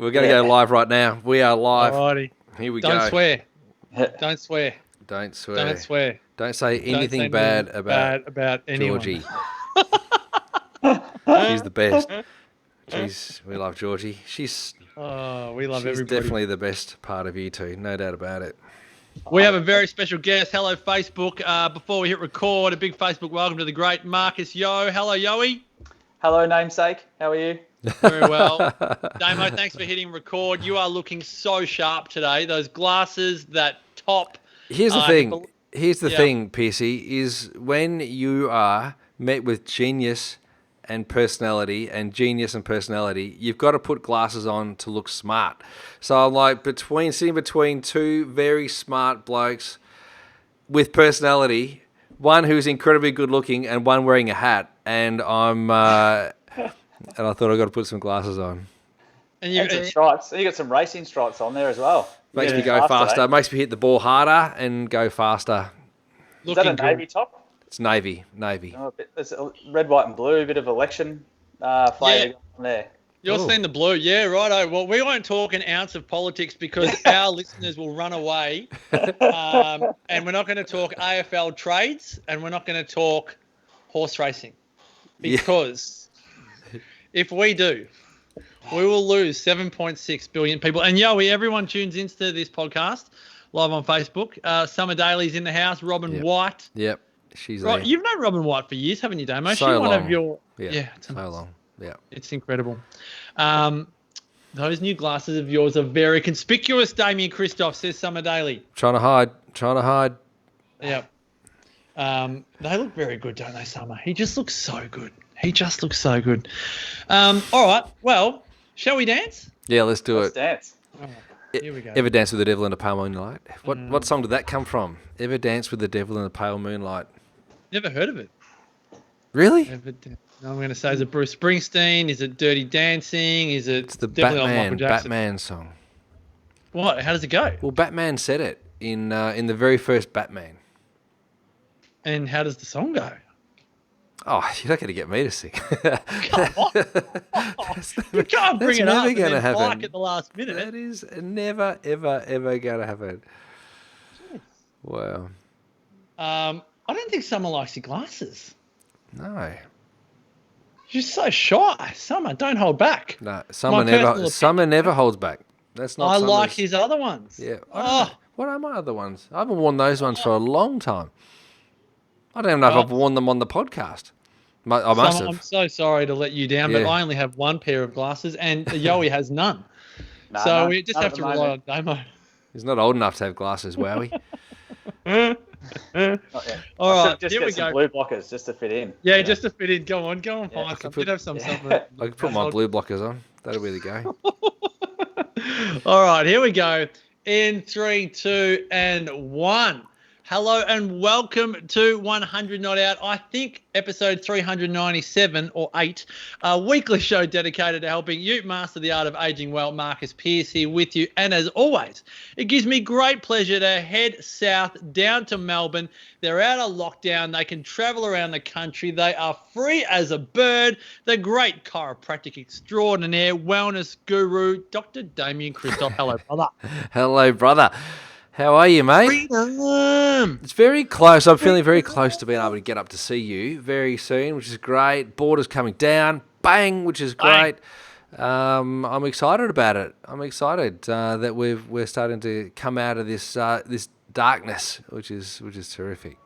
We're going to go live right now. We are live. Alrighty. Here we Don't go. swear. Don't swear. Don't swear. Don't swear. Don't say Don't anything say bad anything about anyone. Georgie. She's the best. Jeez, we love Georgie. She's We love she's everybody. definitely the best part of you two. No doubt about it. We have a very special guest. Hello, Facebook. Before we hit record, a big Facebook welcome to the great Marcus Yo. Hello, Yoey. Hello, namesake. How are you? Very well. Damo, thanks for hitting record. You are looking so sharp today. Those glasses, that top. Here's the thing. Here's the thing, Piercy, is when you are met with genius and personality, you've got to put glasses on to look smart. So I'm like sitting between two very smart blokes with personality, one who's incredibly good looking and one wearing a hat, and I'm and I thought I got to put some glasses on. And some stripes. You got some racing stripes on there as well. Makes me go faster. Makes me hit the ball harder and go faster. Is that a navy top? It's navy. Oh, it's red, white, and blue. A bit of election flavour on there. You're seeing the blue. Yeah, righto. Well, we won't talk an ounce of politics because our listeners will run away. And we're not going to talk AFL trades and we're not going to talk horse racing. Because if we do, we will lose 7.6 billion people. And Yoey, everyone tunes into this podcast live on Facebook. Summer Daly's in the house. Robin White. Yep. She's there. You've known Robin White for years, haven't you, Damo? So She's long. one of your So long. Yeah. It's incredible. Those new glasses of yours are very conspicuous, Damien Christoph, says Summer Daly. Trying to hide. Yeah. They look very good, don't they, Summer? He just looks so good. All right. Well, shall we dance? Yeah, let's do Let's it. dance. All right, here we go. Ever Dance with the Devil in the Pale Moonlight? What song did that come from? Ever Dance with the Devil in the Pale Moonlight. Never heard of it. Really? I'm going to say, is it Bruce Springsteen? Is it Dirty Dancing? Is it It's the definitely not Michael Jackson? Batman song. What? How does it go? Well, Batman said it in the very first Batman. And how does the song go? Oh, you're not going to get me to sing. Come on. You can't bring it up and then like at the last minute. That is never, ever, ever going to happen. Jeez. Wow. I don't think Summer likes your glasses. No. She's so shy. Summer, don't hold back. No, Summer never holds back. That's not I Summer's. like his other ones. Yeah. What are my other ones? I haven't worn those ones for a long time. I don't even know if I've worn them on the podcast. I must have. I'm so sorry to let you down, but I only have one pair of glasses and Yoey has none. So we just have to rely on Damo. He's not old enough to have glasses, wowie. Not yet. All right, just here get we some go. blue blockers just to fit in. Yeah, just to fit in. Go on, find some. Did have some. I could put my blue blockers on. That'll really go. All right, here we go. In 3, 2, and 1. Hello and welcome to 100 Not Out. I think episode 397 or 8, a weekly show dedicated to helping you master the art of aging well. Marcus Pearce here with you. And as always, it gives me great pleasure to head south down to Melbourne. They're out of lockdown. They can travel around the country. They are free as a bird. The great chiropractic extraordinaire, wellness guru, Dr. Damien Christoph. Hello, brother. Hello, brother. How are you, mate? Freedom. It's very close. I'm feeling very close to being able to get up to see you very soon, which is great. Borders coming down, bang, which is great. I'm excited about it. I'm excited that we're starting to come out of this this darkness, which is terrific.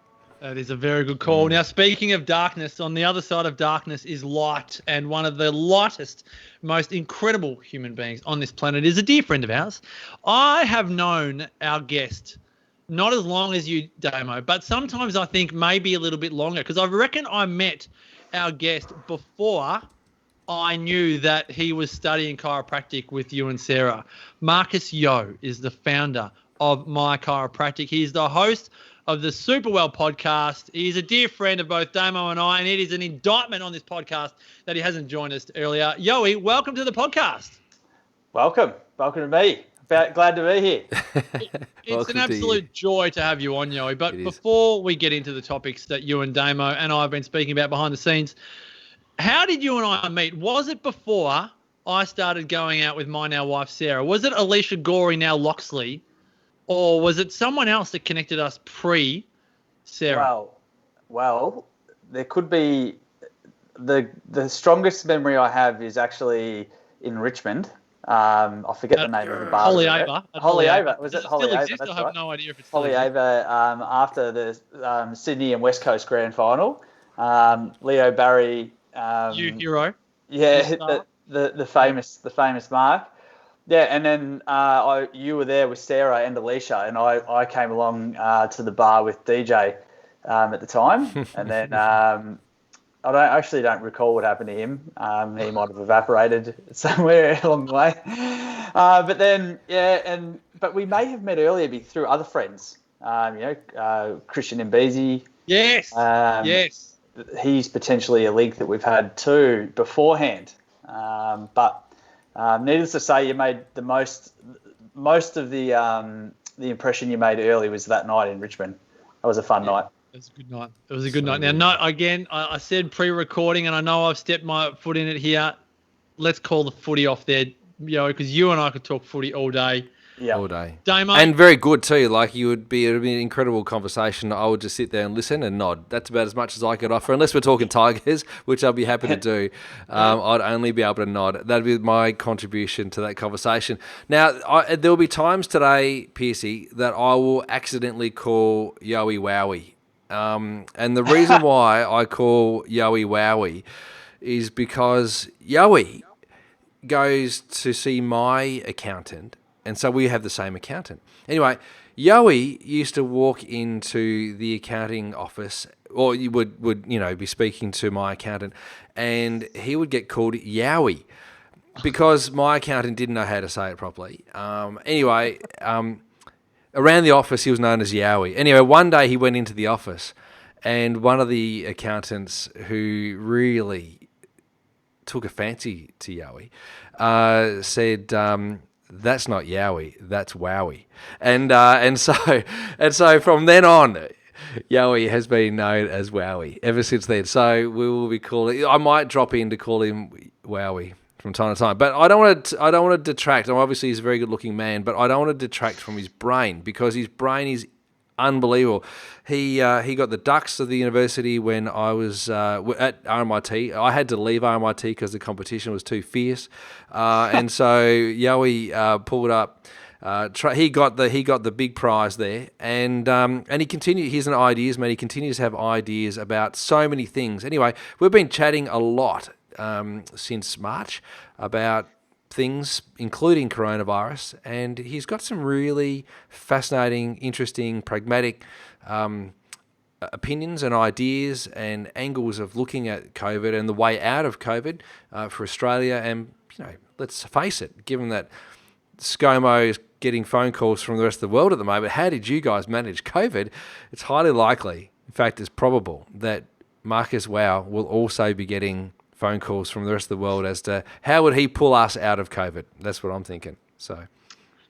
That is a very good call. Now, speaking of darkness, on the other side of darkness is light, and one of the lightest, most incredible human beings on this planet is a dear friend of ours. I have known our guest not as long as you, Damo, but sometimes I think maybe a little bit longer, because I reckon I met our guest before I knew that he was studying chiropractic with you and Sarah. Marcus Yo is the founder of My Chiropractic. He's the host of the Superwell podcast. He's a dear friend of both Damo and I, and it is an indictment on this podcast that he hasn't joined us earlier. Yoey, welcome to the podcast. Welcome to me. Glad to be here. It's an absolute joy to have you on, Yoey. But before we get into the topics that you and Damo and I have been speaking about behind the scenes, how did you and I meet? Was it before I started going out with my now wife, Sarah. Was it Alicia Gorey, now Loxley, or was it someone else that connected us pre-Sarah? Well, there could be the strongest memory I have is actually in Richmond. I forget the name of the bar. Holly Ava. Holly Ava. Was it Does Holly still Ava? exist? That's I have right. no idea if it's Holly still Ava. After the Sydney and West Coast Grand Final, Leo Barry. You hero. Yeah, the famous mark. Yeah, and then you were there with Sarah and Alicia, and I came along to the bar with DJ at the time, and then I don't recall what happened to him. He might have evaporated somewhere along the way. But then but we may have met earlier through other friends. Christian Mbezi. Yes. Yes. He's potentially a link that we've had too beforehand. But needless to say, you made the most of the impression you made early was that night in Richmond. That was a fun night. It was a good night. It was a good night. Now, I said pre-recording, and I know I've stepped my foot in it here. Let's call the footy off there, because you and I could talk footy all day. Yeah, all day. Damo. And very good too. Like it would be an incredible conversation. I would just sit there and listen and nod. That's about as much as I could offer, unless we're talking Tigers, which I'll be happy to do. I'd only be able to nod. That'd be my contribution to that conversation. Now, there will be times today, Piercy, that I will accidentally call Yowie Wowie. And the reason why I call Yowie Wowie is because Yowie goes to see my accountant, and so we have the same accountant. Anyway, Yowie used to walk into the accounting office, or you would be speaking to my accountant, and he would get called Yowie because my accountant didn't know how to say it properly. Around the office, he was known as Yowie. Anyway, one day he went into the office, and one of the accountants who really took a fancy to Yowie said, "That's not Yowie, that's Wowie." And so from then on, Yowie has been known as Wowie ever since then. So we will be calling. I might drop in to call him Wowie from time to time, but I don't want to detract. Obviously, he's a very good-looking man, but I don't want to detract from his brain, because his brain is unbelievable. He got the Ducks of the university when I was at RMIT. I had to leave RMIT because the competition was too fierce, and so Yowie pulled up. He got the big prize there, and he continued. He's an ideas man. He continues to have ideas about so many things. Anyway, we've been chatting a lot since March about things, including coronavirus, and he's got some really fascinating, interesting, pragmatic opinions and ideas and angles of looking at COVID and the way out of COVID for Australia. And let's face it, given that ScoMo is getting phone calls from the rest of the world at the moment, how did you guys manage COVID? It's highly likely, in fact, it's probable that Marcus Wow will also be getting phone calls from the rest of the world as to how would he pull us out of COVID. That's what I'm thinking. So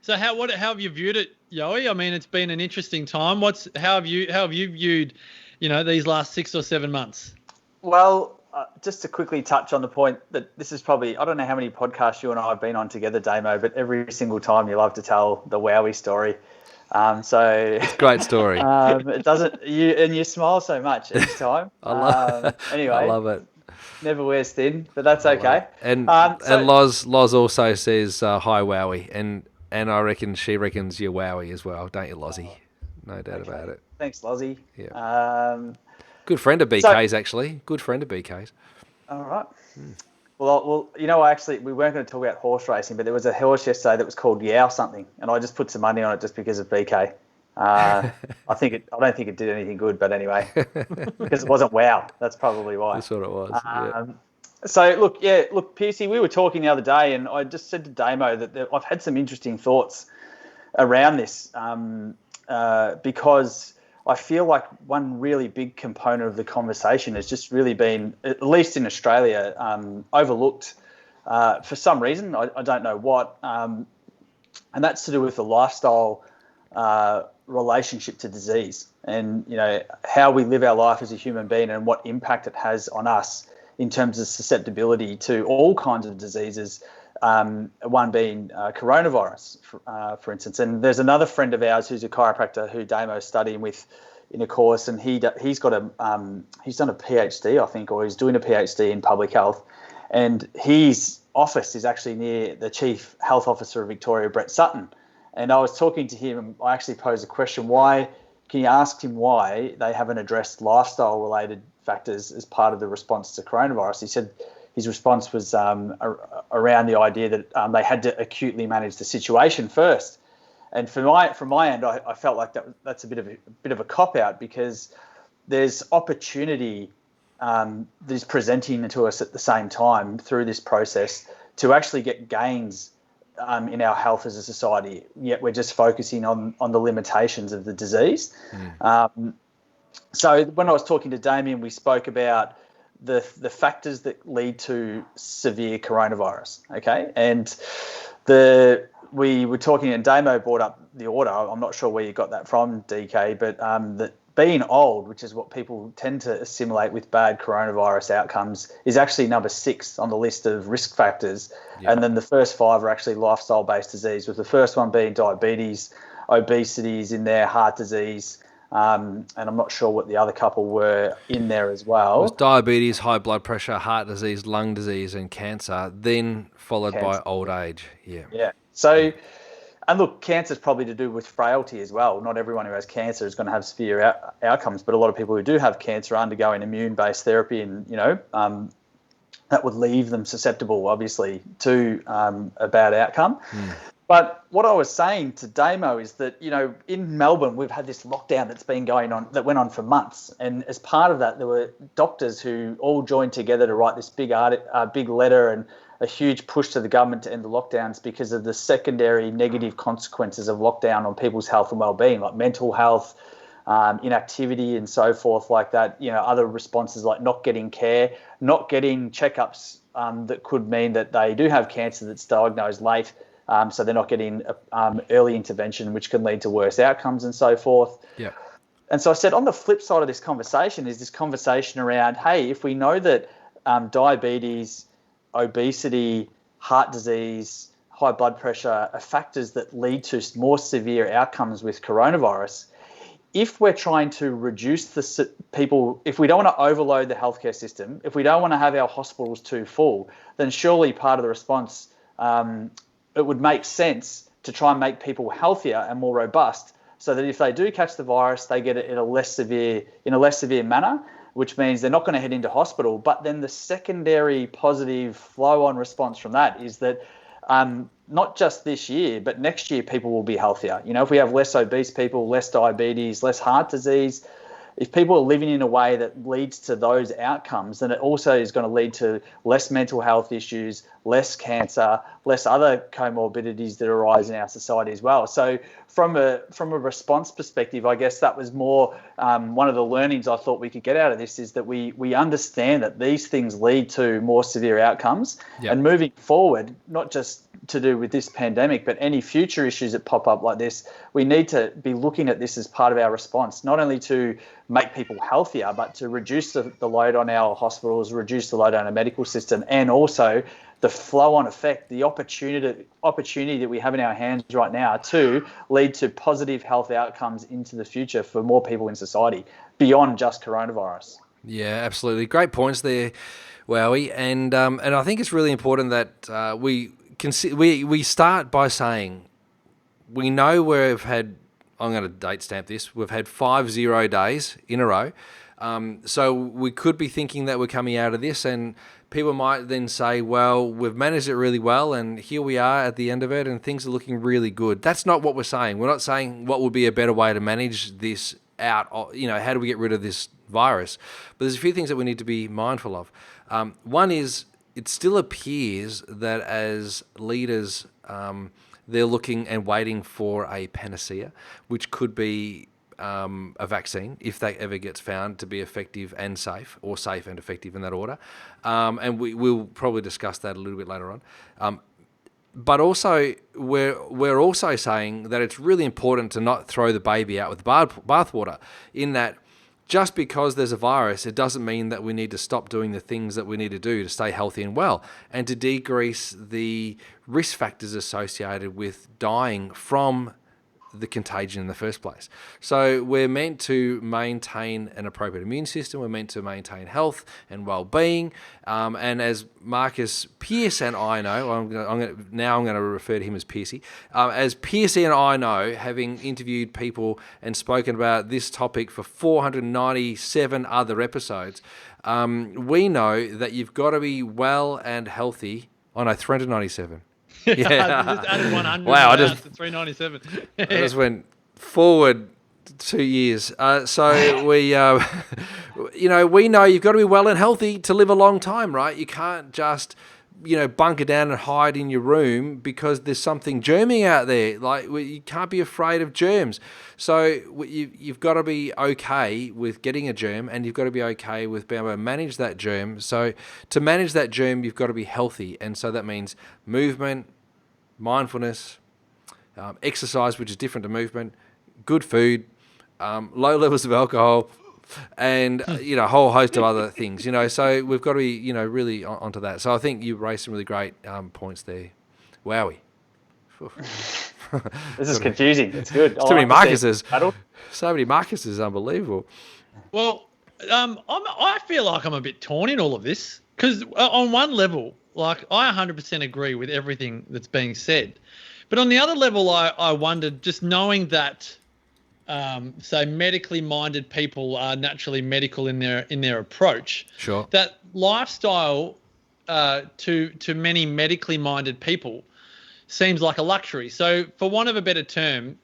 how have you viewed it, Yowie? I mean, it's been an interesting time. How have you viewed, these last 6 or 7 months? Well, just to quickly touch on the point that this is probably, I don't know how many podcasts you and I have been on together, Damo, but every single time you love to tell the Wowie story. So it's a great story. It doesn't, you smile so much each time. Anyway, I love it. Never wears thin, but that's okay. And Loz also says hi Wowie, and I reckon she reckons you're Wowie as well, don't you, Lozzie? No doubt about it. Thanks, Lozzie. Yeah. Good friend of BK's, actually. Good friend of BK's. All right. Well, actually, we weren't going to talk about horse racing, but there was a horse yesterday that was called Yow something, and I just put some money on it just because of BK. I don't think it did anything good, but anyway, because it wasn't Wow. That's probably why. That's what it was. Yeah. So look, Piercy, we were talking the other day, and I just said to Damo that I've had some interesting thoughts around this because I feel like one really big component of the conversation has just really been, at least in Australia, overlooked for some reason. I don't know what, and that's to do with the lifestyle relationship to disease, and how we live our life as a human being and what impact it has on us in terms of susceptibility to all kinds of diseases one being coronavirus, for instance. And there's another friend of ours who's a chiropractor who Damo's studying with in a course, and he's done a PhD, I think, or he's doing a PhD in public health, and his office is actually near the Chief Health Officer of Victoria, Brett Sutton. And I was talking to him. I actually posed a question: Can you ask him why they haven't addressed lifestyle-related factors as part of the response to coronavirus? He said his response was around the idea that they had to acutely manage the situation first. And from my end, I felt like that's a bit of a cop out, because there's opportunity that is presenting to us at the same time through this process to actually get gains in our health as a society. Yet we're just focusing on the limitations of the disease. So when I was talking to Damien, we spoke about the factors that lead to severe coronavirus. Okay, and we were talking, and Damo brought up the order. I'm not sure where you got that from, DK, but that being old, which is what people tend to assimilate with bad coronavirus outcomes, is actually number 6 on the list of risk factors. Yeah. And then the first 5 are actually lifestyle-based disease, with the first one being diabetes, obesity is in there, heart disease, and I'm not sure what the other couple were in there as well. It was diabetes, high blood pressure, heart disease, lung disease, and cancer, then followed by old age. Yeah. So, and look, cancer is probably to do with frailty as well. Not everyone who has cancer is going to have severe outcomes, but a lot of people who do have cancer are undergoing immune-based therapy, and that would leave them susceptible, obviously, to a bad outcome. But what I was saying to Damo is that, in Melbourne, we've had this lockdown that's been going on, that went on for months. And as part of that, there were doctors who all joined together to write this big letter and a huge push to the government to end the lockdowns because of the secondary negative consequences of lockdown on people's health and well-being, like mental health, inactivity and so forth like that. Other responses like not getting care, not getting checkups that could mean that they do have cancer that's diagnosed late. So they're not getting early intervention, which can lead to worse outcomes and so forth. Yeah. And so I said, on the flip side of this conversation is this conversation around, hey, if we know that diabetes, obesity, heart disease, high blood pressure are factors that lead to more severe outcomes with coronavirus, if we're trying to reduce the people, if we don't want to overload the healthcare system, if we don't want to have our hospitals too full, then surely part of the response, it would make sense to try and make people healthier and more robust, so that if they do catch the virus, they get it in a less severe manner, which means they're not going to head into hospital. But then the secondary positive flow-on response from that is that not just this year, but next year people will be healthier. If we have less obese people, less diabetes, less heart disease, if people are living in a way that leads to those outcomes, then it also is going to lead to less mental health issues, less cancer, less other comorbidities that arise in our society as well. So from a response perspective, I guess that was more one of the learnings I thought we could get out of this, is that we understand that these things lead to more severe outcomes. Yep. And moving forward, not just to do with this pandemic, but any future issues that pop up like this, we need to be looking at this as part of our response, not only to make people healthier, but to reduce the load on our hospitals, reduce the load on our medical system, and also the flow-on effect, the opportunity that we have in our hands right now to lead to positive health outcomes into the future for more people in society beyond just coronavirus. Yeah, absolutely. Great points there, Wowie. And I think it's really important that we start by saying we know we've had, I'm going to date stamp this, we've had 5 0 days in a row. So we could be thinking that we're coming out of this, and people might then say, well, we've managed it really well, and here we are at the end of it, and things are looking really good. That's not what we're saying. We're not saying what would be a better way to manage this out, how do we get rid of this virus? But there's a few things that we need to be mindful of. One is, it still appears that as leaders, they're looking and waiting for a panacea, which could be a vaccine, if that ever gets found to be effective and safe, or safe and effective in that order. And we'll probably discuss that a little bit later on. But also, we're also saying that it's really important to not throw the baby out with the bathwater, in that just because there's a virus, it doesn't mean that we need to stop doing the things that we need to do to stay healthy and well and to decrease the risk factors associated with dying from the contagion in the first place. So we're meant to maintain an appropriate immune system. We're meant to maintain health and well-being. And as Marcus Pearce and I know, I'm going to refer to him as Piercy. As Piercy and I know, having interviewed people and spoken about this topic for 497 other episodes, we know that you've got to be well and healthy. Oh no, 397. Yeah, I just added 100. Wow, I to 397. I just went forward 2 years. So we, we know you've got to be well and healthy to live a long time, right? You can't just, bunker down and hide in your room because there's something germing out there. Like, you can't be afraid of germs. So you've got to be okay with getting a germ, and you've got to be okay with being able to manage that germ. So to manage that germ, you've got to be healthy. And so that means movement, mindfulness, exercise, which is different to movement, good food, low levels of alcohol, and a whole host of other things. So we've got to be really onto that. So I think you raised some really great points there. Wowie. This is confusing. It's good. Too many Marcuses. So many Marcuses, unbelievable. Well, I feel like I'm a bit torn in all of this because on one level, like, I 100% agree with everything that's being said. But on the other level, I wondered, just knowing that, say, medically minded people are naturally medical in their approach. Sure. That lifestyle to many medically minded people seems like a luxury. So for want of a better term,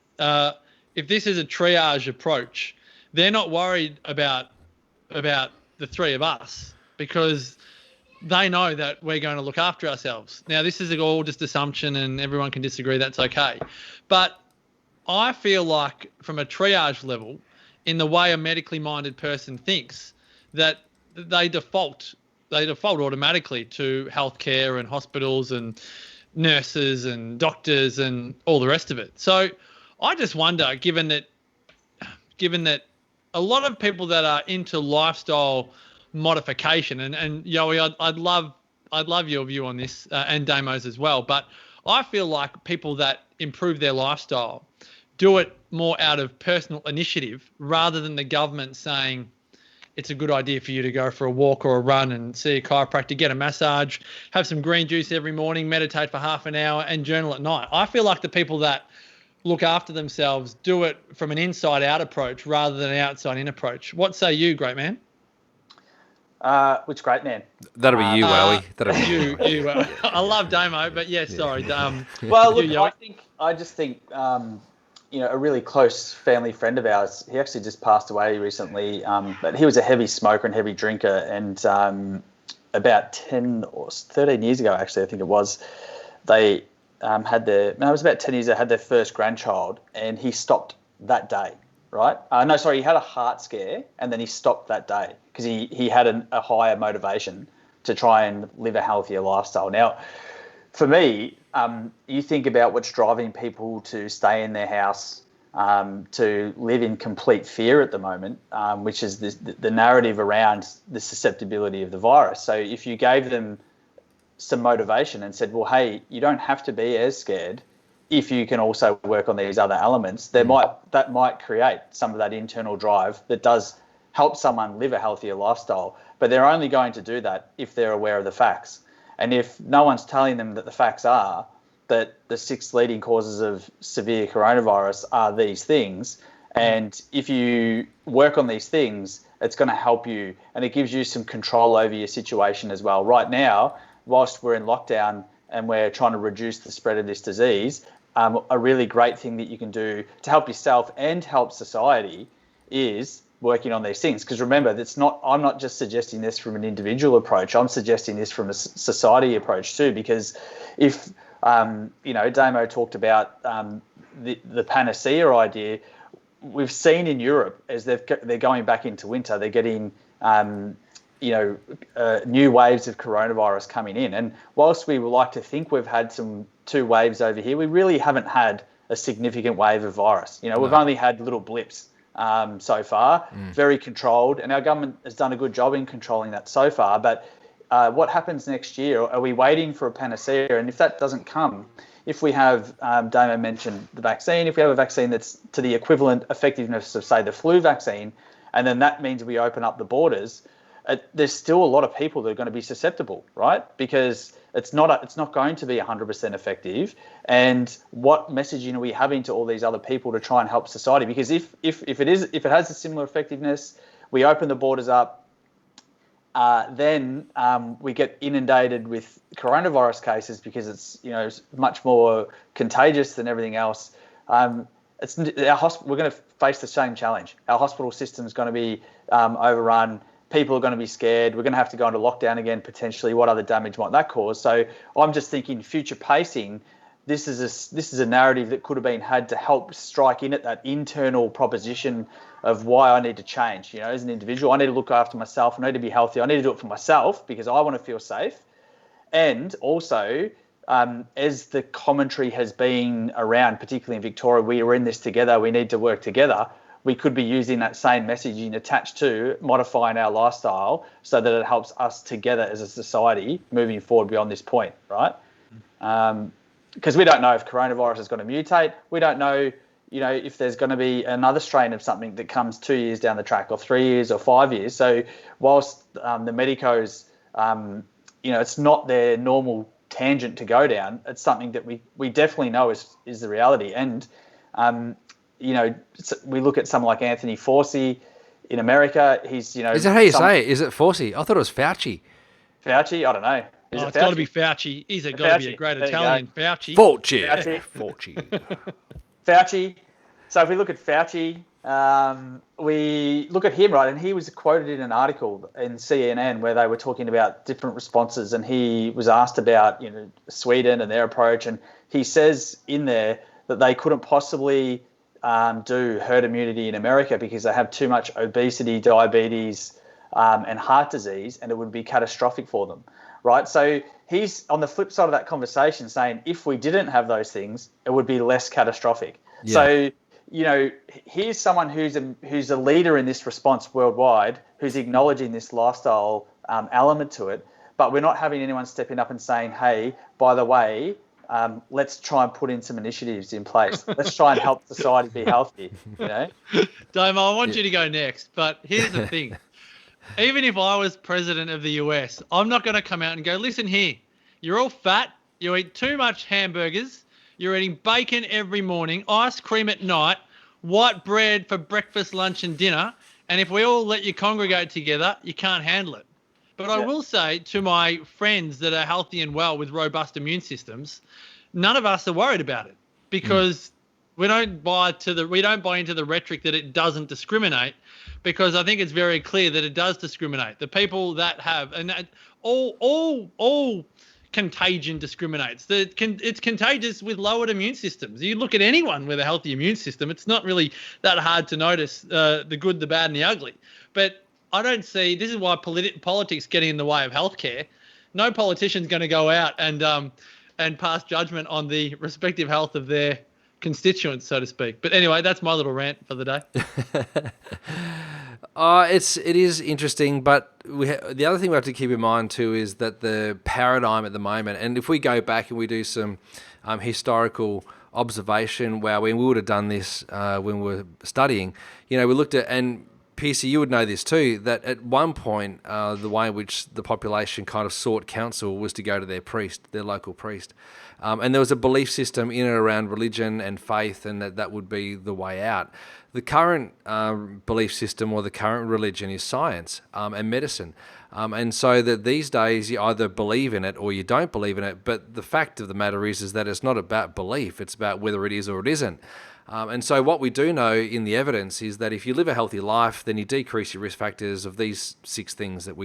if this is a triage approach, they're not worried about the three of us because they know that we're going to look after ourselves. Now, this is all just assumption and everyone can disagree. That's okay. But I feel like from a triage level, in the way a medically minded person thinks, that they default automatically to healthcare and hospitals and nurses and doctors and all the rest of it. So I just wonder, given that a lot of people that are into lifestyle modification, and Yowie, I'd love your view on this, and Damo's as well, but I feel like people that improve their lifestyle do it more out of personal initiative rather than the government saying it's a good idea for you to go for a walk or a run and see a chiropractor, get a massage, have some green juice every morning, meditate for half an hour and journal at night. I feel like the people that look after themselves do it from an inside out approach rather than an outside in approach. What say you, great man? Which great man? That'll be you, Wowie. That'll be you. I love Damo, but sorry. Well, look, I just think, a really close family friend of ours, he actually just passed away recently, but he was a heavy smoker and heavy drinker, and about 10 or 13 years ago, actually, I think it was, they it was about 10 years ago, had their first grandchild, and he stopped that day, right? He had a heart scare, and then he stopped that day because he had a higher motivation to try and live a healthier lifestyle. Now, for me, you think about what's driving people to stay in their house, to live in complete fear at the moment, which is the narrative around the susceptibility of the virus. So if you gave them some motivation and said, well, hey, you don't have to be as scared if you can also work on these other elements, that might create some of that internal drive that does help someone live a healthier lifestyle. But they're only going to do that if they're aware of the facts. And if no one's telling them that the facts are that the 6 leading causes of severe coronavirus are these things, and if you work on these things, it's going to help you, and it gives you some control over your situation as well. Right now, whilst we're in lockdown and we're trying to reduce the spread of this disease, a really great thing that you can do to help yourself and help society is working on these things. Because remember, I'm not just suggesting this from an individual approach. I'm suggesting this from a society approach too. Because if Damo talked about the panacea idea, we've seen in Europe as they're going back into winter, they're getting new waves of coronavirus coming in. And whilst we would like to think we've had 2 waves over here, we really haven't had a significant wave of virus. We've only had little blips so far, very controlled, and our government has done a good job in controlling that so far. But what happens next year? Are we waiting for a panacea? And if that doesn't come, if we have, Damo mentioned the vaccine, if we have a vaccine that's to the equivalent effectiveness of, say, the flu vaccine, and then that means we open up the borders, there's still a lot of people that are going to be susceptible, right? Because it's not going to be 100% effective. And what messaging are we having to all these other people to try and help society? Because if it has a similar effectiveness, we open the borders up, then we get inundated with coronavirus cases because it's much more contagious than everything else. We're going to face the same challenge. Our hospital system is going to be overrun. People are going to be scared. We're going to have to go into lockdown again, potentially. What other damage might that cause? So I'm just thinking future pacing. This is a narrative that could have been had to help strike in at that internal proposition of why I need to change. As an individual, I need to look after myself. I need to be healthy. I need to do it for myself because I want to feel safe. And also, as the commentary has been around, particularly in Victoria, we are in this together. We need to work together. We could be using that same messaging attached to modifying our lifestyle so that it helps us together as a society moving forward beyond this point, right? Because we don't know if coronavirus is going to mutate. We don't know, if there's going to be another strain of something that comes 2 years down the track or 3 years or 5 years. So whilst the medicos, it's not their normal tangent to go down, it's something that we definitely know is the reality. And, we look at someone like Anthony Fauci in America. He's, Is that how you say it? Is it Fauci? I thought it was Fauci. Fauci? I don't know. It's got to be Fauci. He's got to be a great Italian. Fauci. Fauci. So if we look at Fauci, we look at him, right, and he was quoted in an article in CNN where they were talking about different responses, and he was asked about, Sweden and their approach, and he says in there that they couldn't possibly do herd immunity in America because they have too much obesity, diabetes, and heart disease, and it would be catastrophic for them, right? So he's on the flip side of that conversation saying if we didn't have those things, it would be less catastrophic. Yeah. So, here's someone who's a leader in this response worldwide, who's acknowledging this lifestyle element to it, but we're not having anyone stepping up and saying, hey, by the way, let's try and put in some initiatives in place. Let's try and help society be healthy, Damo, I want you to go next, but here's the thing. Even if I was president of the US, I'm not going to come out and go, listen here, you're all fat, you eat too much hamburgers, you're eating bacon every morning, ice cream at night, white bread for breakfast, lunch and dinner, and if we all let you congregate together, you can't handle it. But I will say to my friends that are healthy and well with robust immune systems, none of us are worried about it because we don't buy into the rhetoric that it doesn't discriminate, because I think it's very clear that it does discriminate. The people that have, and that all contagion discriminates. It's contagious with lowered immune systems. You look at anyone with a healthy immune system, it's not really that hard to notice the good, the bad, and the ugly. But I don't see, this is why politics getting in the way of healthcare. No politician's going to go out and pass judgment on the respective health of their constituents, so to speak. But anyway, that's my little rant for the day. It is interesting, but the other thing we have to keep in mind too is that the paradigm at the moment, and if we go back and we do some historical observation, we would have done this when we were studying, we looked at, and PC, you would know this too, that at one point, the way in which the population kind of sought counsel was to go to their priest, their local priest. And there was a belief system in and around religion and faith, and that would be the way out. The current belief system or the current religion is science and medicine. And so that these days you either believe in it or you don't believe in it. But the fact of the matter is that it's not about belief. It's about whether it is or it isn't. And so what we do know in the evidence is that if you live a healthy life, then you decrease your risk factors of these 6 things that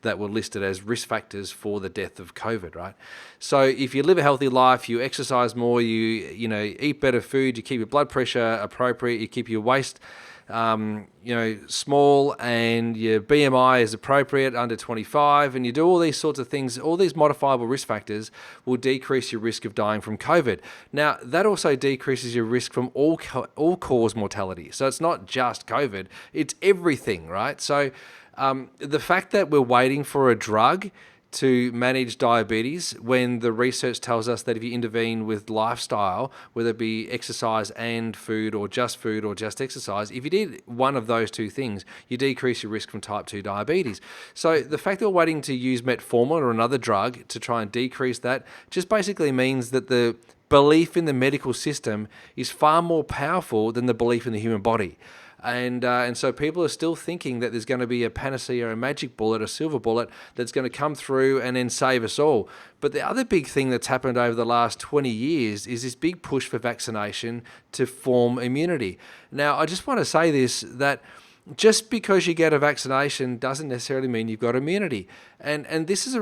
that were listed as risk factors for the death of COVID, right? So if you live a healthy life, you exercise more, you eat better food, you keep your blood pressure appropriate, you keep your waist small, and your BMI is appropriate under 25, and you do all these sorts of things, all these modifiable risk factors will decrease your risk of dying from COVID. Now, that also decreases your risk from all-cause mortality. So it's not just COVID, it's everything, right? So the fact that we're waiting for a drug to manage diabetes when the research tells us that if you intervene with lifestyle, whether it be exercise and food or just exercise, if you did one of those two things, you decrease your risk from type 2 diabetes. So the fact that we're waiting to use metformin or another drug to try and decrease that just basically means that the belief in the medical system is far more powerful than the belief in the human body. And so people are still thinking that there's going to be a panacea, a magic bullet, a silver bullet that's going to come through and then save us all. But the other big thing that's happened over the last 20 years is this big push for vaccination to form immunity. Now, I just want to say this, that just because you get a vaccination doesn't necessarily mean you've got immunity. And this is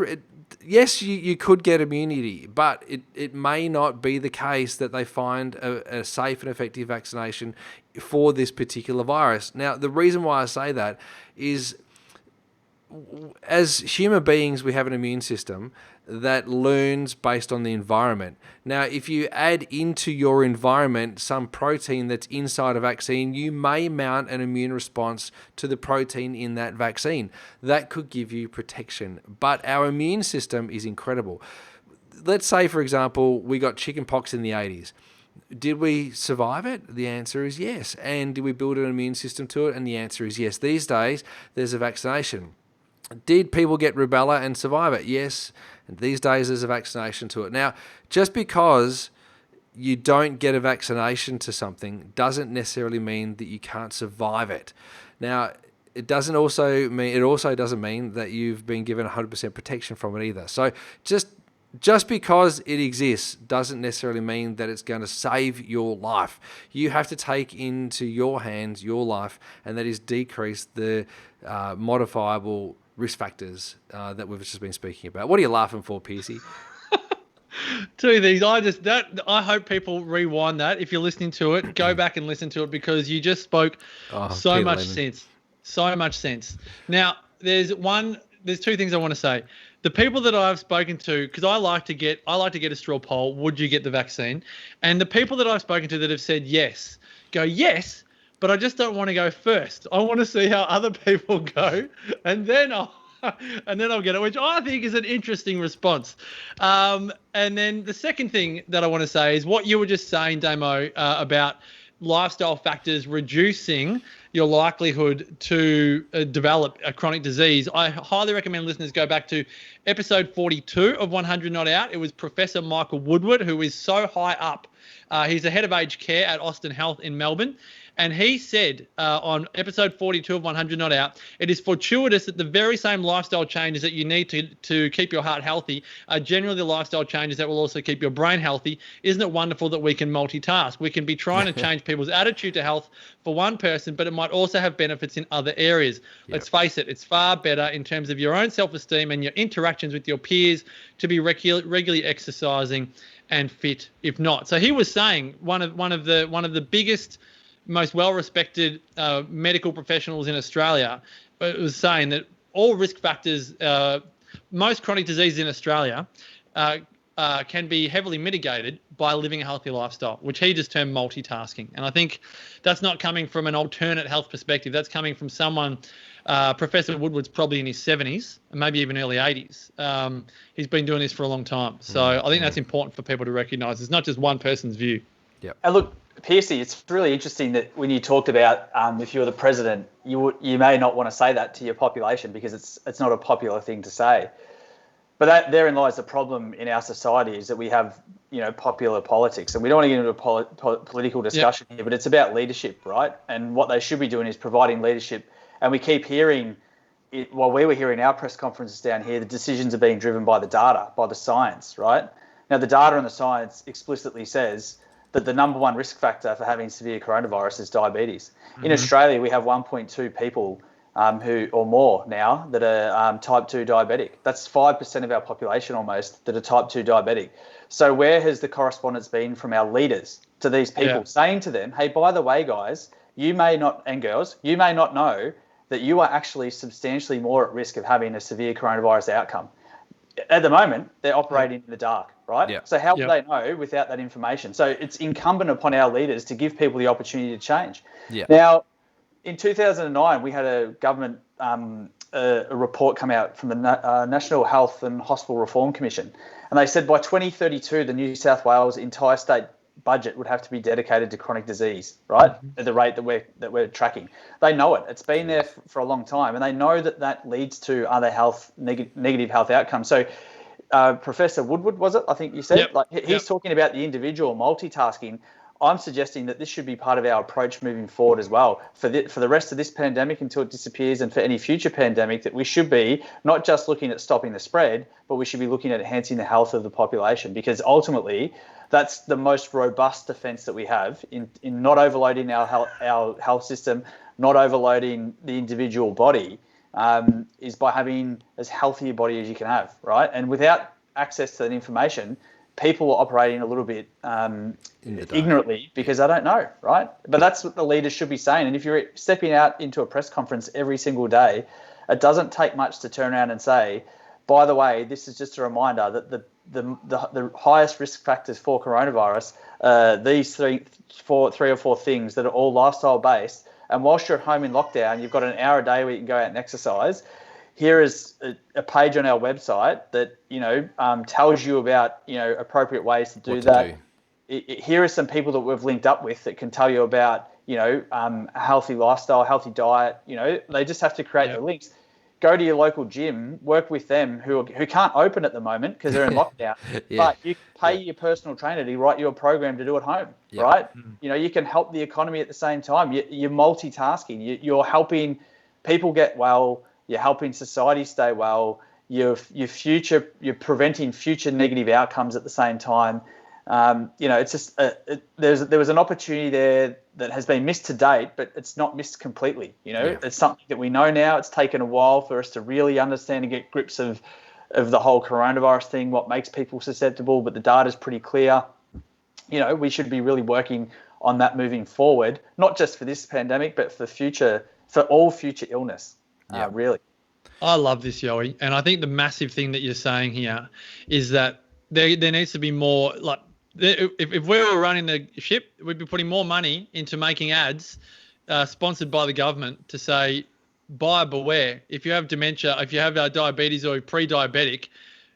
yes, you could get immunity, but it may not be the case that they find a safe and effective vaccination for this particular virus. Now, the reason why I say that is, as human beings, we have an immune system that learns based on the environment. Now, if you add into your environment some protein that's inside a vaccine, you may mount an immune response to the protein in that vaccine. That could give you protection, but our immune system is incredible. Let's say, for example, we got chickenpox in the 80s. Did we survive it? The answer is yes. And did we build an immune system to it? And the answer is yes. These days, there's a vaccination. Did people get rubella and survive it? Yes. And these days, there's a vaccination to it. Now, just because you don't get a vaccination to something doesn't necessarily mean that you can't survive it. Now, it also doesn't mean that you've been given 100% protection from it either. So just because it exists doesn't necessarily mean that it's going to save your life. You have to take into your hands your life, and that is decrease the modifiable risk factors that we've just been speaking about. What are you laughing for, Piercy? Two things. I hope people rewind that. If you're listening to it, go back and listen to it, because you just spoke so much sense. So much sense. Now, there's two things I want to say. The people that I've spoken to, because I like to get a straw poll, would you get the vaccine? And the people that I've spoken to that have said yes, go yes, but I just don't want to go first. I want to see how other people go, and then I'll get it, which I think is an interesting response. And then the second thing that I want to say is what you were just saying, Damo, about lifestyle factors reducing your likelihood to develop a chronic disease. I highly recommend listeners go back to episode 42 of 100 Not Out. It was Professor Michael Woodward, who is so high up. He's the head of aged care at Austin Health in Melbourne. And he said on episode 42 of 100 Not Out, it is fortuitous that the very same lifestyle changes that you need to keep your heart healthy are generally the lifestyle changes that will also keep your brain healthy. Isn't it wonderful that we can multitask? We can be trying to change people's attitude to health for one person, but it might also have benefits in other areas. Yep. Let's face it, it's far better in terms of your own self-esteem and your interactions with your peers to be regularly exercising and fit, if not. So he was saying one of the biggest, most well-respected medical professionals in Australia was saying that all risk factors, most chronic diseases in Australia can be heavily mitigated by living a healthy lifestyle, which he just termed multitasking. And I think that's not coming from an alternate health perspective. That's coming from someone, Professor Woodward's probably in his 70s, and maybe even early 80s. He's been doing this for a long time. So I think that's important for people to recognise. It's not just one person's view. Yep. And look, Piercy, it's really interesting that when you talked about if you're the president, you may not want to say that to your population because it's not a popular thing to say. But therein lies the problem in our society, is that we have popular politics, and we don't want to get into a political discussion here, but it's about leadership, right? And what they should be doing is providing leadership. And we keep hearing it while we were hearing our press conferences down here, the decisions are being driven by the data, by the science, right? Now, the data and the science explicitly says that the number one risk factor for having severe coronavirus is diabetes. In Australia, we have 1.2 people who or more now that are type 2 diabetic. That's 5% of our population almost that are type 2 diabetic. So where has the correspondence been from our leaders to these people saying to them, hey, by the way, guys, you may not, and girls, you may not know that you are actually substantially more at risk of having a severe coronavirus outcome. At the moment, they're operating in the dark, right? Yeah. So how will they know without that information? So it's incumbent upon our leaders to give people the opportunity to change. Yeah. Now, in 2009, we had a government a report come out from the National Health and Hospital Reform Commission, and they said by 2032, the New South Wales entire state budget would have to be dedicated to chronic disease, right? At the rate that we're tracking. They know it. It's been there for a long time, and they know that leads to other negative health outcomes. So Professor Woodward, was it? I think you said. He's talking about the individual multitasking. I'm suggesting that this should be part of our approach moving forward as well for the rest of this pandemic until it disappears, and for any future pandemic, that we should be not just looking at stopping the spread, but we should be looking at enhancing the health of the population, because ultimately that's the most robust defence that we have in not overloading our health system, not overloading the individual body, is by having as healthy a body as you can have, right? And without access to that information, people are operating a little bit ignorantly because they don't know, right? But that's what the leaders should be saying. And if you're stepping out into a press conference every single day, it doesn't take much to turn around and say, by the way, this is just a reminder that the highest risk factors for coronavirus, these three or four things that are all lifestyle based. And whilst you're at home in lockdown, you've got an hour a day where you can go out and exercise. Here is a page on our website that tells you about appropriate ways to do that. Here are some people that we've linked up with that can tell you about a healthy lifestyle, healthy diet. They just have to create the links. Go to your local gym, work with them who can't open at the moment because they're in lockdown. But you pay your personal trainer to write you a program to do at home, right? You can help the economy at the same time. You're multitasking. You're helping people get well. You're helping society stay well. You're preventing future negative outcomes at the same time. It's just there was an opportunity there that has been missed to date, but it's not missed completely. It's something that we know now. It's taken a while for us to really understand and get grips of the whole coronavirus thing, what makes people susceptible, but the data is pretty clear. We should be really working on that moving forward, not just for this pandemic, but for all future illness. Really. I love this, Yoey. And I think the massive thing that you're saying here is that there needs to be more, like, if we were running the ship, we'd be putting more money into making ads sponsored by the government to say, buyer beware. If you have dementia, if you have diabetes or pre-diabetic,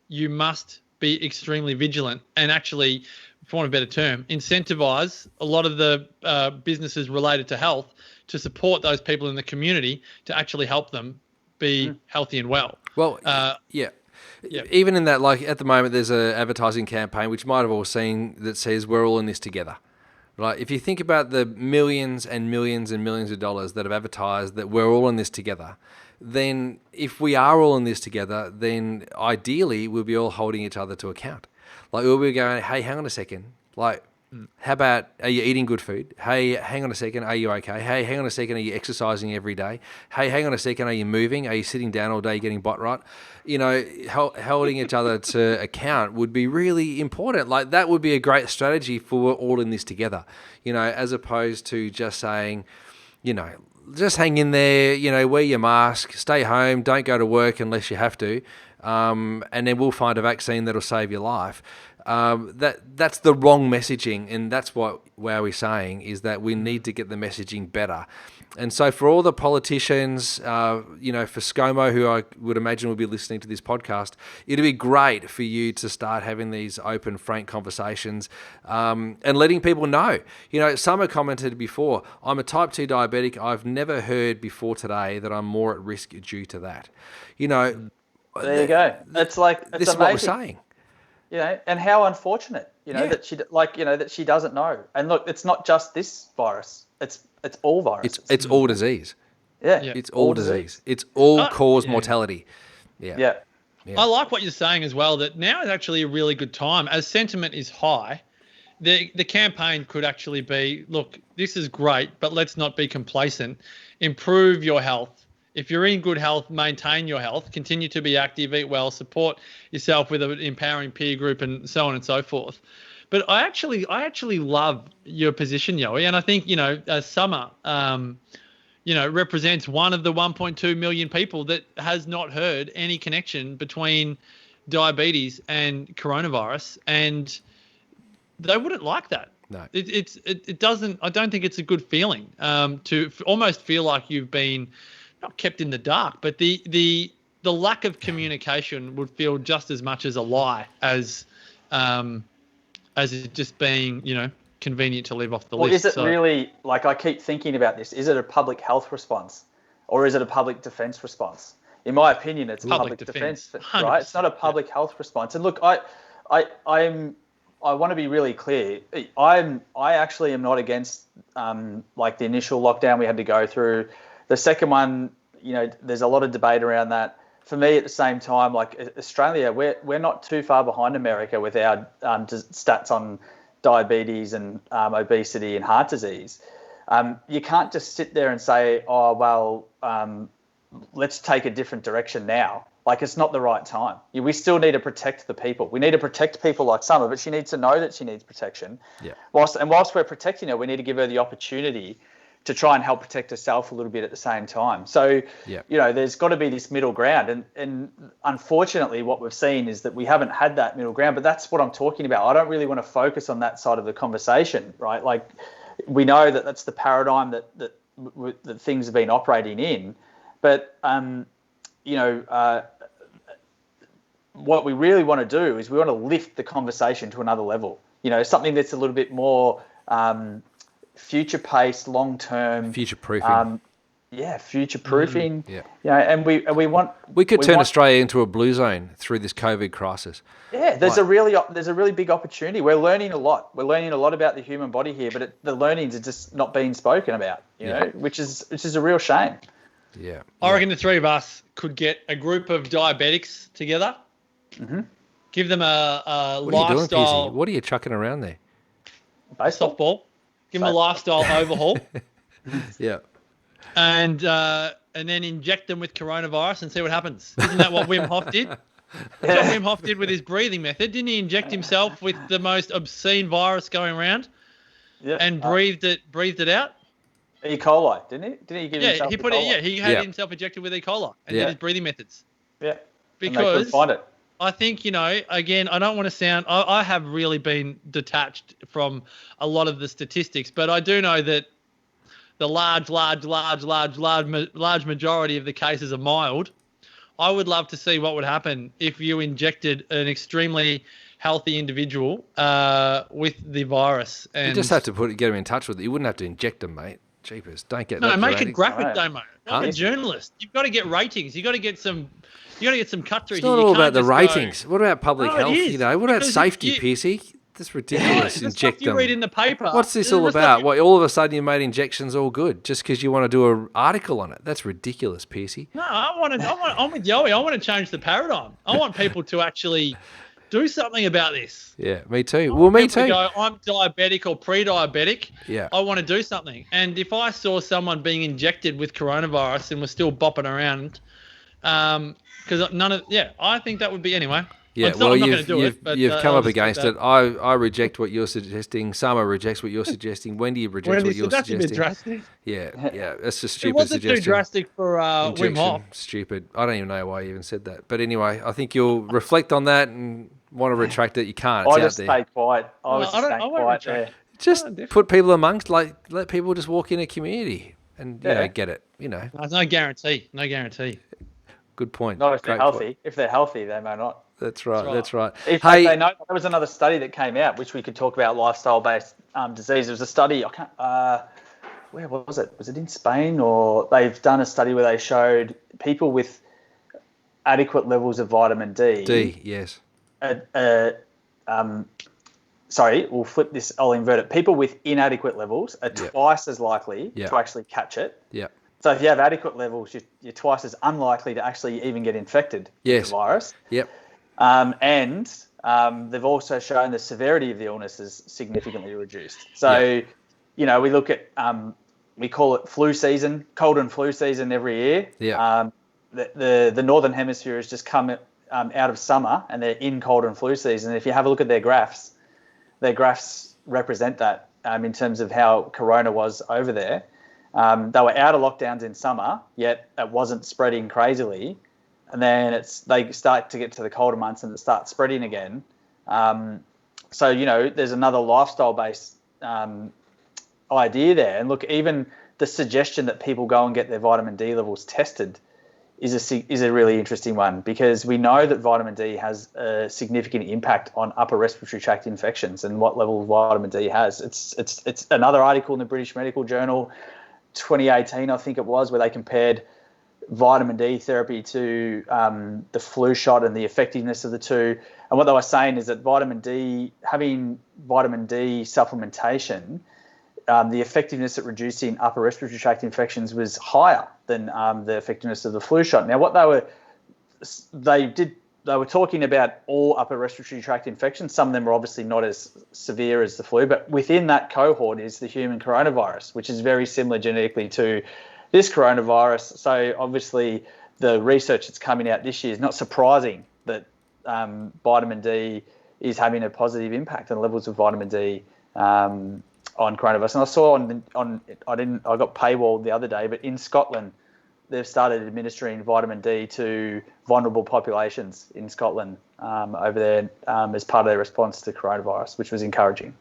you must be extremely vigilant and actually, for want of a better term, incentivize a lot of the businesses related to health to support those people in the community to actually help them be healthy and well. Well, even in that, like at the moment, there's an advertising campaign, which you might have all seen, that says we're all in this together. Right? If you think about the millions and millions and millions of dollars that have advertised that we're all in this together, then if we are all in this together, then ideally we'll be all holding each other to account. Like we'll be going, hey, hang on a second. Like, how about, are you eating good food? Hey, hang on a second, are you okay? Hey, hang on a second, are you exercising every day? Hey, hang on a second, are you moving? Are you sitting down all day getting bot right? Holding each other to account would be really important. Like that would be a great strategy for we're all in this together, as opposed to just saying, just hang in there, wear your mask, stay home, don't go to work unless you have to, and then we'll find a vaccine that'll save your life. That's the wrong messaging, and that's what we're saying is that we need to get the messaging better. And so for all the politicians, for ScoMo, who I would imagine will be listening to this podcast, it'd be great for you to start having these open, frank conversations and letting people know. Some have commented before, I'm a type 2 diabetic. I've never heard before today that I'm more at risk due to that. There you go. It's like, this is amazing. what we're saying. And how unfortunate, that she doesn't know. And look, it's not just this virus. It's all viruses. It's all disease. Yeah. It's all disease. It's all cause mortality. Yeah. I like what you're saying as well, that now is actually a really good time. As sentiment is high, the campaign could actually be, look, this is great, but let's not be complacent. Improve your health. If you're in good health, maintain your health, continue to be active, eat well, support yourself with an empowering peer group and so on and so forth. But I actually love your position, Yowie, and I think Summer, represents one of the 1.2 million people that has not heard any connection between diabetes and coronavirus, and they wouldn't like that. No. It doesn't. I don't think it's a good feeling to almost feel like you've been not kept in the dark, but the lack of communication would feel just as much as a lie as it just being convenient to leave off the list. Is it really, like, I keep thinking about this, is it a public health response or is it a public defense response? In my opinion, it's public defense, right? It's not a public health response. And look, I want to be really clear. I actually am not against like the initial lockdown we had to go through. The second one, there's a lot of debate around that. For me, at the same time, like Australia, we're not too far behind America with our stats on diabetes and obesity and heart disease. You can't just sit there and say, oh, well, let's take a different direction now. Like, it's not the right time. We still need to protect the people. We need to protect people like Summer, but she needs to know that she needs protection. Yeah. Whilst we're protecting her, we need to give her the opportunity to try and help protect herself a little bit at the same time. So, there's got to be this middle ground. And unfortunately, what we've seen is that we haven't had that middle ground, but that's what I'm talking about. I don't really want to focus on that side of the conversation, right? Like, we know that that's the paradigm that things have been operating in. But, what we really want to do is we want to lift the conversation to another level. Something that's a little bit more future-paced, long-term. Future-proofing. Future-proofing. Yeah. And we want. We could turn Australia into a blue zone through this COVID crisis. Yeah, there's a really big opportunity. We're learning a lot. We're learning a lot about the human body here, but the learnings are just not being spoken about. Which is a real shame. Yeah. I reckon the three of us could get a group of diabetics together, give them a what lifestyle. Are you doing, Peasy? What are you chucking around there? Softball. Give them a lifestyle overhaul. Yeah. And then inject them with coronavirus and see what happens. Isn't that what Wim Hof did? That's what Wim Hof did with his breathing method. Didn't he inject himself with the most obscene virus going around? Yeah. And breathed it out? E. coli, didn't he? Didn't he give himself he put E. coli? it. He had himself injected with E. coli and did his breathing methods. Yeah, because and they couldn't find it. I think again, I don't want to sound. I have really been detached from a lot of the statistics, but I do know that the large majority of the cases are mild. I would love to see what would happen if you injected an extremely healthy individual with the virus. And you just have to get them in touch with it. You wouldn't have to inject them, mate. Jeepers, don't get that. No, make it ratings. graphic, Damo. I'm a journalist. You've got to get ratings. You've got to get some. You got to get some cut through. It's not all about the ratings. What about public health? What about safety, Piercy? That's ridiculous. The Inject stuff you them. read in the paper. What's this all about? All of a sudden you made injections all good just because you want to do an article on it? That's ridiculous, Piercy. No, I'm with Yowie. I want to change the paradigm. I want people to actually do something about this. Yeah, me too. Well, me too. Go, I'm diabetic or pre-diabetic. Yeah. I want to do something. And if I saw someone being injected with coronavirus and was still bopping around, because I think that would be anyway. Yeah, I'm not going to do it. But, you've come up against it. I reject what you're suggesting. Summer rejects what you're suggesting. Wendy rejects what you're suggesting. That's a bit drastic. Yeah, that's just stupid It wasn't suggestion. too drastic for Wim Hof. Stupid. I don't even know why you even said that. But anyway, I think you'll reflect on that and want to retract it. You can't. It's I just out there. stay quiet. I was just staying quiet there. Just put people amongst, let people just walk in a community and get it. There's no guarantee. No guarantee. Good point. Not if they're Great healthy. point. If they're healthy, they may not. That's right. If they know, there was another study that came out, which we could talk about lifestyle-based disease. There was a study. Where was it? Was it in Spain? Or they've done a study where they showed people with adequate levels of vitamin D. D, yes. Sorry, we'll flip this. I'll invert it. People with inadequate levels are twice as likely to actually catch it. Yeah. So if you have adequate levels, you're twice as unlikely to actually even get infected with the virus. Yep. And they've also shown the severity of the illness is significantly reduced. So, we look at, we call it flu season, cold and flu season every year. Yeah. The Northern Hemisphere has just come out of summer and they're in cold and flu season. If you have a look at their graphs, their graphs represent that in terms of how Corona was over there. They were out of lockdowns in summer, yet it wasn't spreading crazily. And then they start to get to the colder months and it starts spreading again. So, there's another lifestyle-based idea there. And look, even the suggestion that people go and get their vitamin D levels tested is a really interesting one, because we know that vitamin D has a significant impact on upper respiratory tract infections and what level of vitamin D has. It's another article in the British Medical Journal, 2018, I think it was, where they compared vitamin D therapy to the flu shot and the effectiveness of the two. And what they were saying is that having vitamin D supplementation, the effectiveness at reducing upper respiratory tract infections was higher than the effectiveness of the flu shot. Now, what they were talking about all upper respiratory tract infections. Some of them are obviously not as severe as the flu, but within that cohort is the human coronavirus, which is very similar genetically to this coronavirus. So obviously the research that's coming out this year is not surprising that vitamin D is having a positive impact on levels of vitamin D on coronavirus. And I saw I got paywalled the other day, but in Scotland, they've started administering vitamin D to vulnerable populations in Scotland over there as part of their response to coronavirus, which was encouraging.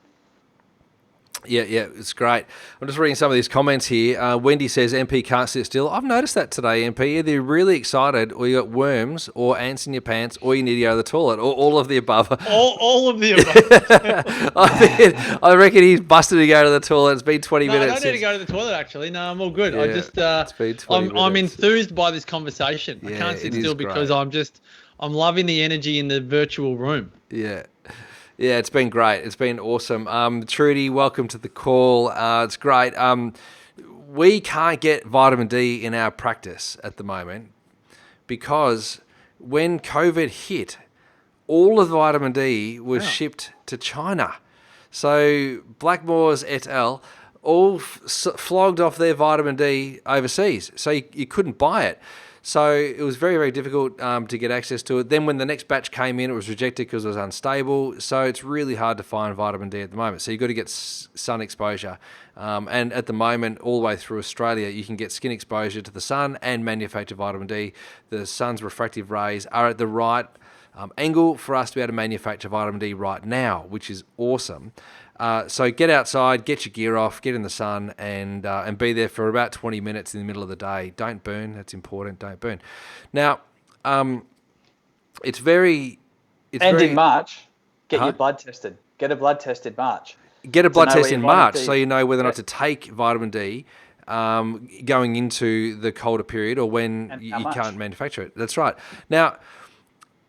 Yeah, it's great. I'm just reading some of these comments here. Wendy says, MP can't sit still. I've noticed that today, MP. Either you're really excited, or you got worms, or ants in your pants, or you need to go to the toilet, or all of the above. All of the above. I reckon he's busted to go to the toilet. It's been 20 minutes. I don't need to go to the toilet, actually. No, I'm all good. Yeah, I just, it's been 20 minutes. I'm enthused by this conversation. Yeah, I can't sit it still is because great. I'm loving the energy in the virtual room. Yeah. Yeah, it's been great. It's been awesome. Trudy, welcome to the call. It's great. We can't get vitamin D in our practice at the moment because when COVID hit, all of the vitamin D was shipped to China. So Blackmores et al. All flogged off their vitamin D overseas. So you couldn't buy it. So it was very, very difficult to get access to it. Then when the next batch came in, it was rejected because it was unstable. So it's really hard to find vitamin D at the moment. So you've got to get sun exposure. And at the moment, all the way through Australia, you can get skin exposure to the sun and manufacture vitamin D. The sun's refractive rays are at the right angle for us to be able to manufacture vitamin D right now, which is awesome. So get outside, get your gear off, get in the sun, and be there for about 20 minutes in the middle of the day. Don't burn. That's important. Don't burn. Now, in March, get your blood tested. Get a blood test in March. Get a blood test in March so you know whether or not to take vitamin D going into the colder period or when you can't manufacture it. That's right. Now,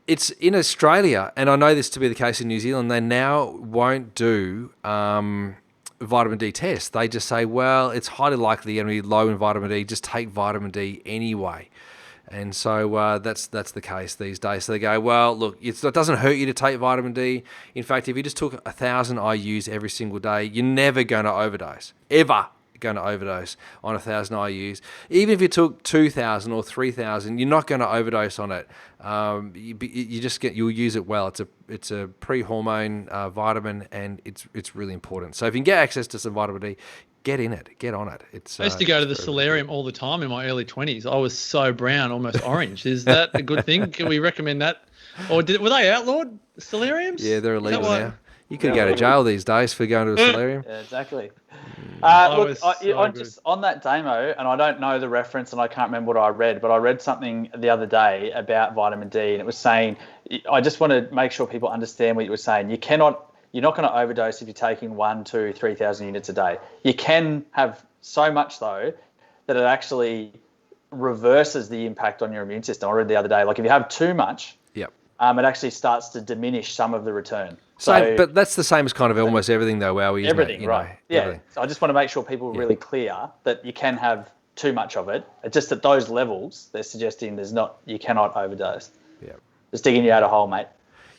it's in Australia, and I know this to be the case in New Zealand, they now won't do vitamin D tests. They just say, well, it's highly likely you're going to be low in vitamin D, just take vitamin D anyway. And so that's the case these days. So they go, well, look, it doesn't hurt you to take vitamin D. In fact, if you just took 1,000 IUs every single day, you're never going to overdose, ever going to overdose on 1,000 IUs. Even if you took 2,000 or 3,000, you're not going to overdose on it. You'll use it well. It's a pre-hormone vitamin, and it's really important. So if you can get access to some vitamin D, get in it, get on it. I used to go to the solarium all the time in my early 20s. I was so brown, almost orange. Is that a good thing? Can we recommend that? Or were they outlawed, solariums? Yeah, they're illegal now. You could go to jail these days for going to a solarium. Yeah, exactly. Look, I'm just on that demo, and I don't know the reference, and I can't remember what I read, but I read something the other day about vitamin D, and it was saying, I just want to make sure people understand what you were saying. You're not going to overdose if you're taking 1, 2, 3,000 units a day. You can have so much, though, that it actually reverses the impact on your immune system. I read the other day, like if you have too much, it actually starts to diminish some of the return. So, but that's the same as kind of almost everything, though, Wowie, isn't everything, it? right? Everything. So I just want to make sure people are really clear that you can have too much of it. It's just at those levels, they're suggesting you cannot overdose. Yeah. Just digging you out a hole, mate.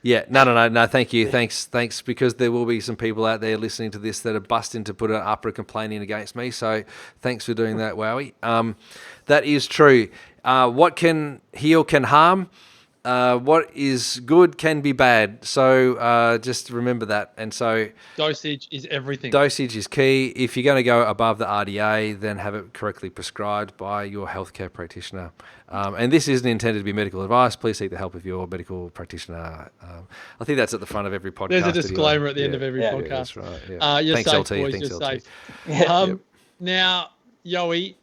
Yeah, no, thank you. Thanks, because there will be some people out there listening to this that are busting to put an upper complaint in against me. So thanks for doing that, Wowie. That is true. What can heal can harm. what is good can be bad. So just remember that. And so Dosage is everything. dosage is key. If you're going to go above the RDA, then have it correctly prescribed by your healthcare practitioner. And this isn't intended to be medical advice. Please seek the help of your medical practitioner. I think that's at the front of every podcast. There's a disclaimer at the end Yeah. of every Yeah. podcast. Yeah, that's right. Yeah. You're Thanks, safe, LT. boys. Thanks, You're LT. safe. Yeah. Now, Yoey,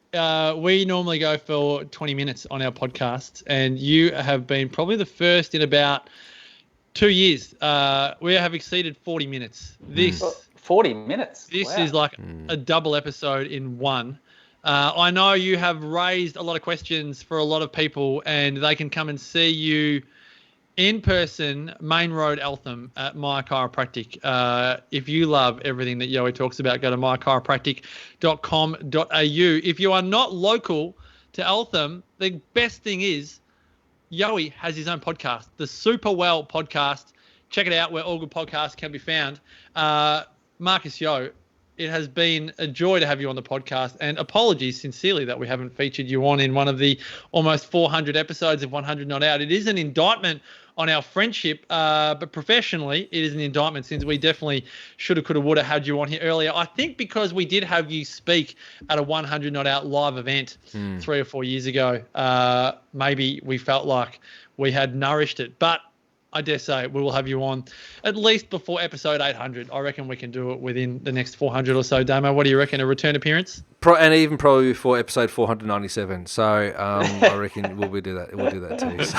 we normally go for 20 minutes on our podcast, and you have been probably the first in about 2 years. We have exceeded 40 minutes. This 40 minutes. Wow. is like a double episode in one. I know you have raised a lot of questions for a lot of people, and they can come and see you in person, Main Road, Eltham, at My Chiropractic. If you love everything that Yoey talks about, go to mychiropractic.com.au. If you are not local to Eltham, the best thing is Yoey has his own podcast, the Super Well podcast. Check it out where all good podcasts can be found. Marcus Yo, it has been a joy to have you on the podcast, and apologies sincerely that we haven't featured you on in one of the almost 400 episodes of 100 Not Out. It is an indictment on our friendship, but professionally, it is an indictment since we definitely shoulda, coulda, woulda had you on here earlier. I think because we did have you speak at a 100 Not Out live event 3 or 4 years ago, maybe we felt like we had nourished it. But I dare say we will have you on at least before episode 800. I reckon we can do it within the next 400 or so. Damo, what do you reckon? A return appearance? And even probably before episode 497. So I reckon we'll do that. We'll do that too. So,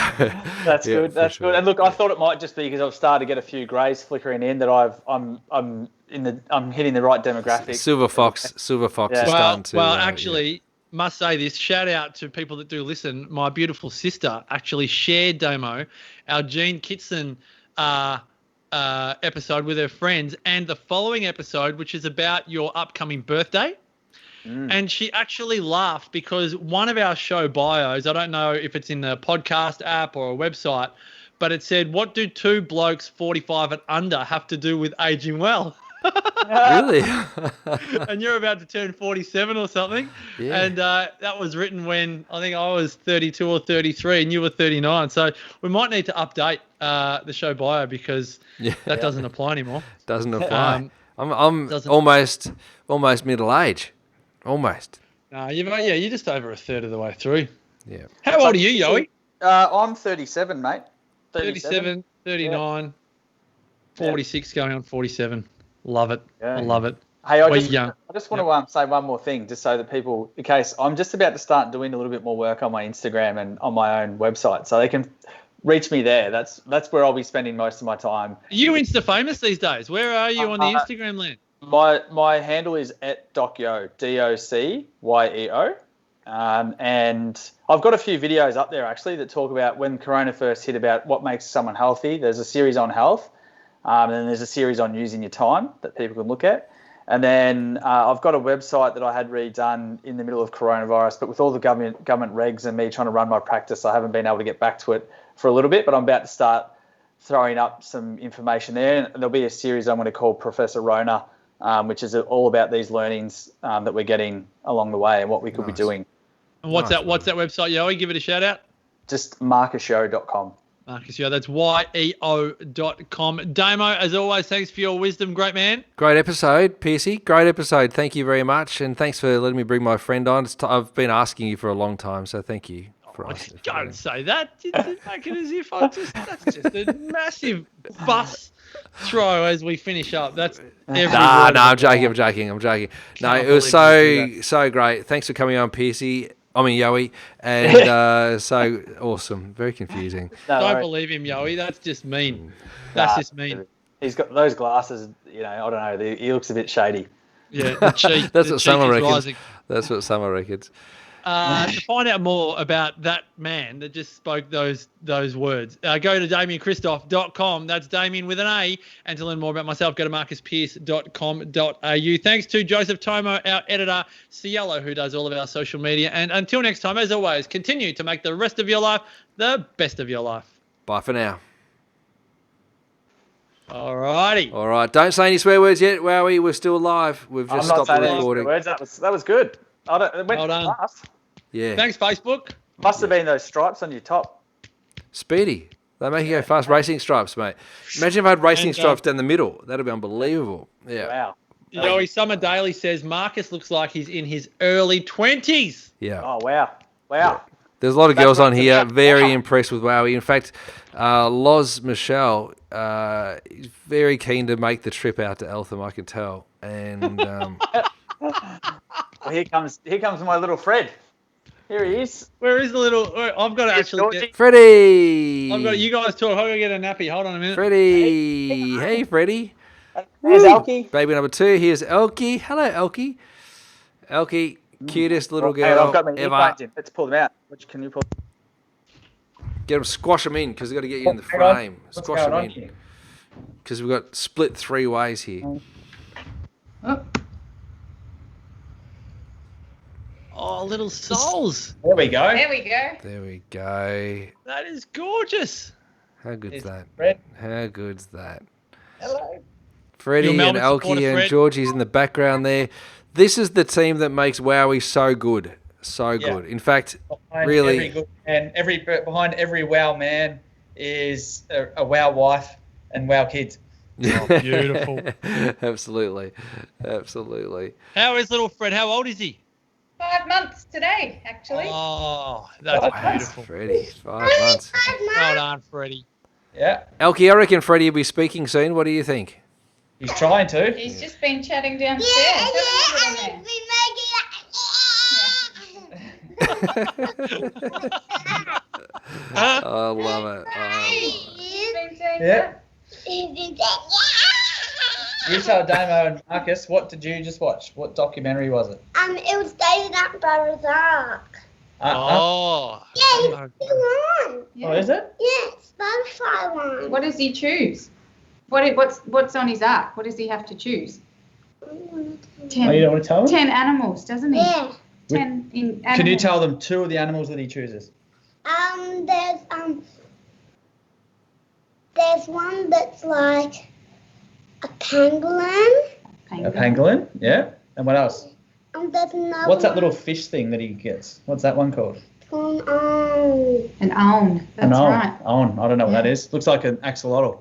That's yeah, good. That's for sure. good. And look, I thought it might just be because I've started to get a few greys flickering in that I'm hitting the right demographic. Silver Fox Yeah. is Well- starting to. Actually, must say this. Shout out to people that do listen. My beautiful sister actually shared Damo, our Gene Kitson episode with her friends, and the following episode, which is about your upcoming birthday. And she actually laughed because one of our show bios, I don't know if it's in the podcast app or a website, but it said, "What do two blokes 45 and under have to do with aging well?" Really? And you're about to turn 47 or something. Yeah. And that was written when I think I was 32 or 33 and you were 39. So we might need to update the show bio because that doesn't apply anymore. Doesn't apply. I'm doesn't- almost middle age. Almost. You're just over a third of the way through. Yeah. How old are you, Yoey? I'm 37, mate. 37, 39, 46 going on 47. Love it. Yeah. I love it. Hey, I We're just young. want to say one more thing, just so that people, in case I'm just about to start doing a little bit more work on my Instagram and on my own website, so they can reach me there. That's where I'll be spending most of my time. Are you Insta famous these days? Where are you on the Instagram land? My handle is @DocYo, DOCYEO. And I've got a few videos up there actually that talk about when Corona first hit, about what makes someone healthy. There's a series on health, and then there's a series on using your time that people can look at. And then I've got a website that I had redone in the middle of coronavirus, but with all the government regs and me trying to run my practice, I haven't been able to get back to it for a little bit, but I'm about to start throwing up some information there. And there'll be a series I'm going to call Professor Rona, which is all about these learnings that we're getting along the way and what we could be doing. And what's that website, Yoey? Give it a shout out. Just marcusshow.com. Marcus Yo, that's YEO.com. Damo, as always, thanks for your wisdom, great man. Great episode, Piercy. Great episode. Thank you very much, and thanks for letting me bring my friend on. I've been asking you for a long time, so thank you. Don't say that. Make it as if that's just a massive bus throw as we finish up. That's every word I'm of it. joking. No, Can't it was believe you so great. Thanks for coming on, Piercy. Yoey, and so awesome. Very confusing. No, Don't worries. believe him, Yoey. That's just mean. That's just mean. He's got those glasses, I don't know. He looks a bit shady. Yeah, the cheek. That's the what cheek Summer is reckons. rising. That's what Summer reckons. To find out more about that man that just spoke those words, go to DamienChristoff.com. That's Damien with an A. And to learn more about myself, go to marcuspierce.com.au. Thanks to Joseph Tomo, our editor, Cielo, who does all of our social media. And until next time, as always, continue to make the rest of your life the best of your life. Bye for now. All righty. All right. Don't say any swear words yet, Wowie. We're still live. We've just I'm not stopped the saying any recording. words. That was good. It went Well done. fast. Yeah. Thanks, Facebook. Must have been those stripes on your top. Speedy. They make you go fast. Racing stripes, mate. Imagine if I had racing And, stripes down the middle. That'd be unbelievable. Yeah. Wow. Joey Summer Daily says Marcus looks like he's in his early 20s. Yeah. Oh, wow. Wow. There's a lot of That's girls on right. here very Wow. impressed with Wowie. In fact, Loz Michelle is very keen to make the trip out to Eltham, I can tell. And Well, here comes my little Fred. Here he is. Where is the little? I've got to Here's actually Georgie. get. Freddie! I've got you guys talk. I've got to get a nappy. Hold on a minute. Freddie! Hey, Freddie. There's Elkie. Baby number 2. Here's Elkie. Hello, Elkie. Elkie, cutest little Hey, girl I've got my ever. earphones in. Let's pull them out. Can you pull? Get them, squash them in, because they've got to get you in the Hang on. frame. What's Squash going them on in. here? Because we've got split 3 ways here. Oh, little souls. There we go. There we go. There we go. That is gorgeous. How good's It's that? Fred. How good's that? Hello. Freddie Your and Melbourne supporter, Elkie and Fred. Georgie's in the background there. This is the team that makes Wowie so good. So Yeah. good. In fact, Behind Really? every good man, behind every wow man is a wow wife and wow kids. Oh, beautiful. Absolutely. Absolutely. How is little Fred? How old is he? 5 months today, actually. Oh, that's Oh, beautiful. Freddie, 5 months. Well done, Freddie. Yeah, Elkie, I reckon Freddie will be speaking soon. What do you think? he's trying to. He's just been chatting downstairs. hasn't he, I love it. He's been saying Yeah. that. You tell Damo and Marcus, what did you just watch? What documentary was it? It was David Attenborough's Ark. Oh. Yeah, he's on. Yeah. Oh, is it? Yeah, Spotify one. What does he choose? What's on his ark? What does he have to choose? Oh, you 10, don't want to tell them? 10 animals, doesn't he? Yeah. 10 in animals. Can you tell them 2 of the animals that he chooses? There's one that's like a pangolin. A pangolin, yeah. And what else? There's another What's that one little fish thing that he gets? What's that one called? called, An own. That's An on. right. On. I don't know what that Yeah. is. Looks like an axolotl.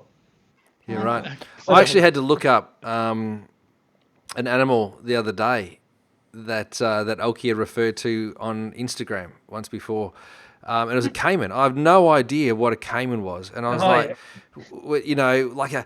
You're right. I actually had to look up an animal the other day that Elkie had referred to on Instagram once before. And it was a caiman. I have no idea what a caiman was. And I was Oh, like, like a,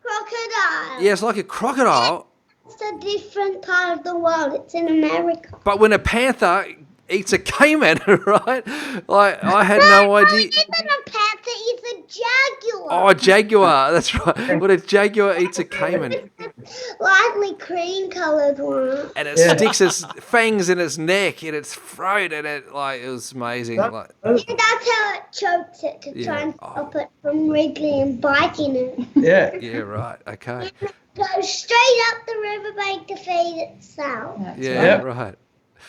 crocodile. yeah, it's like a crocodile. It's a different part of the world. It's in America. But when a panther eats a caiman, right? Like, I had no idea. It's not a panther. It's a jaguar. Oh, a jaguar. That's right. When a jaguar eats a caiman Lightly cream-colored one. and it Yeah. sticks its fangs in its neck and its throat and it was amazing. Like, And that's how it chokes it to try and stop it from wriggling and biting it. Yeah. yeah, right. Okay. Goes straight up the riverbank to feed itself. That's Yeah, right. Yep. right.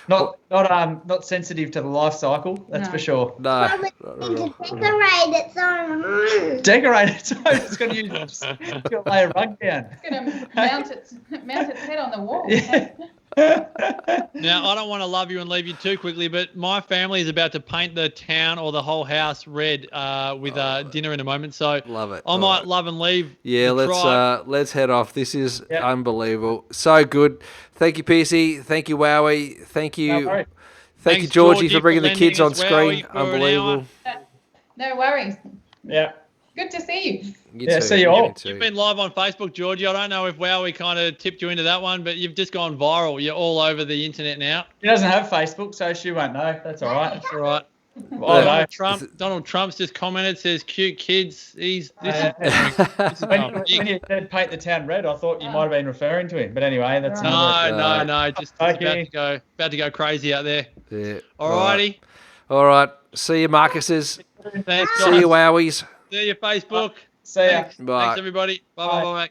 Not sensitive to the life cycle, that's No. for sure. No. Probably to decorate its own home. Decorated, so it's going to lay a rug down. It's going to mount its head on the wall. Now, I don't want to love you and leave you too quickly, but my family is about to paint the town or the whole house red with dinner in a moment. So Love it. I might love and leave. Yeah, the tribe. let's head off. This is Yeah. unbelievable. So good. Thank you, PC. Thank you, Wowie. Thank No you. worries. Thank you, Thanks, Georgie, Georgie, for bringing for the kids on lending us screen. Wowie for an Unbelievable. No worries. Yeah. Good to see you. You Yeah, too. see you all. too. You've been live on Facebook, Georgie. I don't know if Wowie kind of tipped you into that one, but you've just gone viral. You're all over the internet now. She doesn't have Facebook, so she won't know. That's all right. All right. Oh, no. Donald Trump's just commented, says cute kids. This is When oh, you said paint the town red, I thought you might have been referring to him. But anyway, that's no, just Okay. about to go crazy out there. Yeah. Alrighty. All right. See you, Marcuses. Thanks, See you, guys. Wowies. See you, Facebook. See ya. Thanks, Bye. Thanks everybody. Bye, bye, Bye. bye. Bye.